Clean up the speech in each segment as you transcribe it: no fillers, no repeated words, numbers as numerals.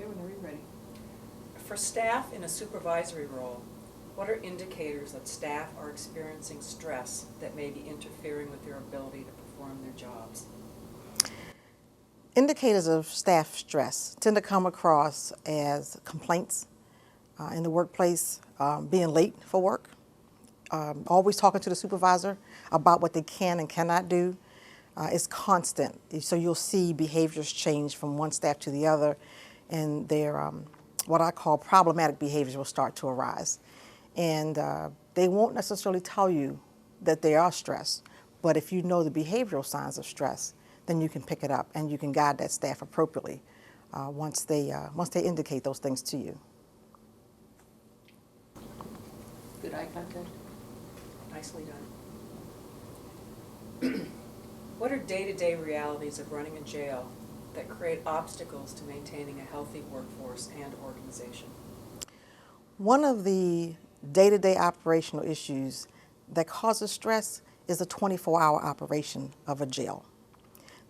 Okay, whenever you're ready. For staff in a supervisory role, what are indicators that staff are experiencing stress that may be interfering with their ability to perform their jobs? Indicators of staff stress tend to come across as complaints in the workplace, being late for work, always talking to the supervisor about what they can and cannot do. It's constant. So you'll see behaviors change from one staff to the other, and their what I call problematic behaviors will start to arise. And they won't necessarily tell you that they are stressed, but if you know the behavioral signs of stress, then you can pick it up and you can guide that staff appropriately once they indicate those things to you. Good eye contact. Nicely done. What are day-to-day realities of running a jail that create obstacles to maintaining a healthy workforce and organization? One of the day-to-day operational issues that causes stress is the 24-hour operation of a jail.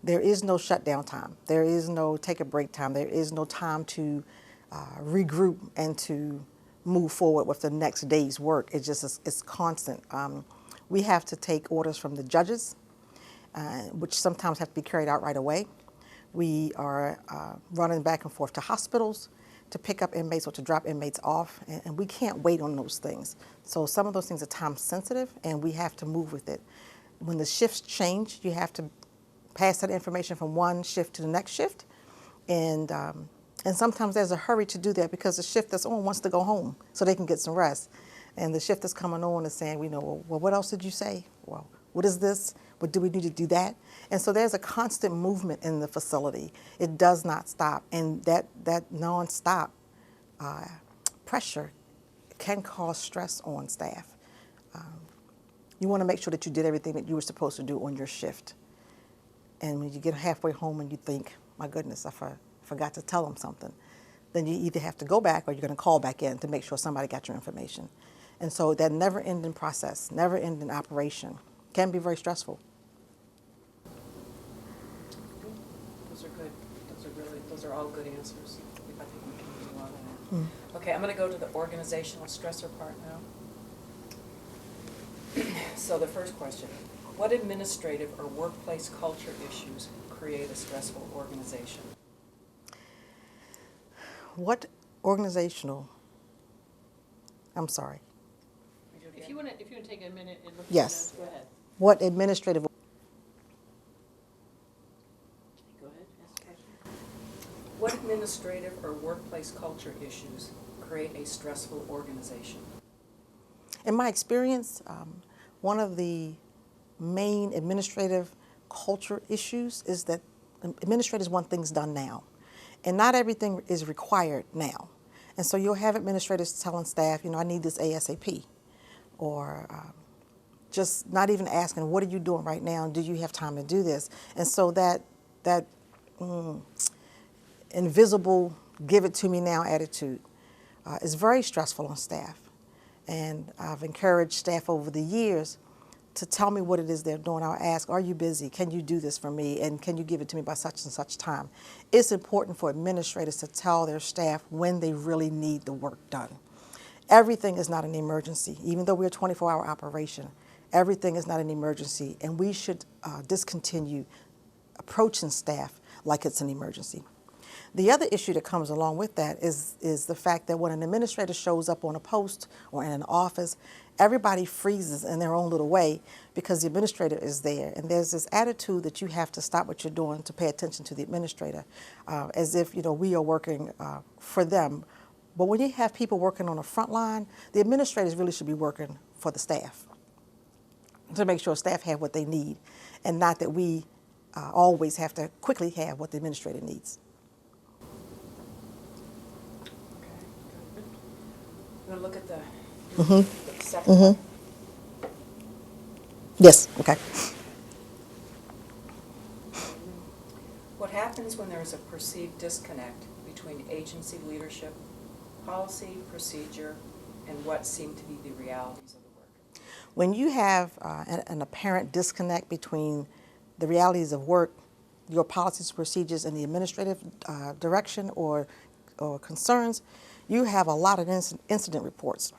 There is no shutdown time. There is no take a break time. There is no time to regroup and to move forward with the next day's work. It's constant. We have to take orders from the judges, which sometimes have to be carried out right away. We are running back and forth to hospitals to pick up inmates or to drop inmates off, and we can't wait on those things. So some of those things are time sensitive, and we have to move with it. When the shifts change, you have to pass that information from one shift to the next shift, and sometimes there's a hurry to do that because the shift that's on wants to go home so they can get some rest, and the shift that's coming on is saying, well, what else did you say? Well, what is this? What do we need to do that? And so there's a constant movement in the facility. It does not stop, and that nonstop pressure can cause stress on staff. You want to make sure that you did everything that you were supposed to do on your shift. And when you get halfway home and you think, my goodness, I forgot to tell them something, then you either have to go back or you're going to call back in to make sure somebody got your information. And so that never-ending process, never-ending operation can be very stressful. Those are good. Those are all good answers. I think we can do a lot of that. Okay, I'm going to go to the organizational stressor part now. So the first question, what administrative or workplace culture issues create a stressful organization? What organizational, I'm sorry. If you want to take a minute and look Yes. at that, go ahead. What administrative, Go ahead, ask the question. What administrative or workplace culture issues create a stressful organization? in my experience, one of the main administrative culture issues is that administrators want things done now. And not everything is required now. And so you'll have administrators telling staff, I need this ASAP. Or just not even asking, what are you doing right now? Do you have time to do this? And so that invisible, give it to me now attitude is very stressful on staff. And I've encouraged staff over the years to tell me what it is they're doing. I'll ask, are you busy? Can you do this for me? And can you give it to me by such and such time? It's important for administrators to tell their staff when they really need the work done. Everything is not an emergency. Even though we're a 24-hour operation, everything is not an emergency, and we should discontinue approaching staff like it's an emergency. The other issue that comes along with that is the fact that when an administrator shows up on a post or in an office, everybody freezes in their own little way because the administrator is there. And there's this attitude that you have to stop what you're doing to pay attention to the administrator, as if we are working for them. But when you have people working on the front line, the administrators really should be working for the staff to make sure staff have what they need, and not that we always have to quickly have what the administrator needs. I'm going to look at the second one. Yes, okay. What happens when there is a perceived disconnect between agency leadership, policy, procedure, and what seem to be the realities of the work? When you have an apparent disconnect between the realities of work, your policies, procedures, and the administrative direction or or concerns, you have a lot of incident reports.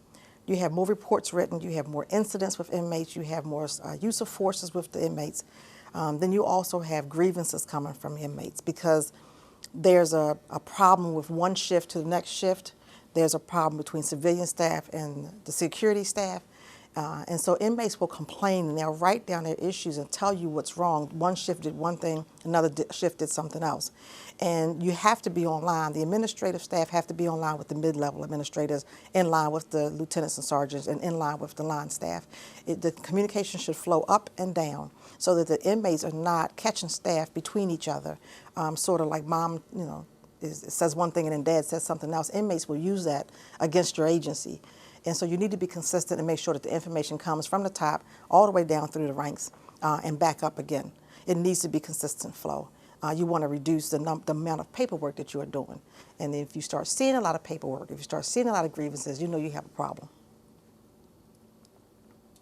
You have more reports written, you have more incidents with inmates, you have more use of forces with the inmates. Then you also have grievances coming from inmates because there's a problem with one shift to the next shift. There's a problem between civilian staff and the security staff. And so inmates will complain and they'll write down their issues and tell you what's wrong. One shift did one thing, another shift did something else. And you have to be online. The administrative staff have to be online with the mid-level administrators, in line with the lieutenants and sergeants, and in line with the line staff. The communication should flow up and down so that the inmates are not catching staff between each other, sort of like mom, says one thing and then dad says something else. Inmates will use that against your agency. And so you need to be consistent and make sure that the information comes from the top all the way down through the ranks and back up again. It needs to be consistent flow. You want to reduce the amount of paperwork that you are doing. And if you start seeing a lot of paperwork, if you start seeing a lot of grievances, you know you have a problem.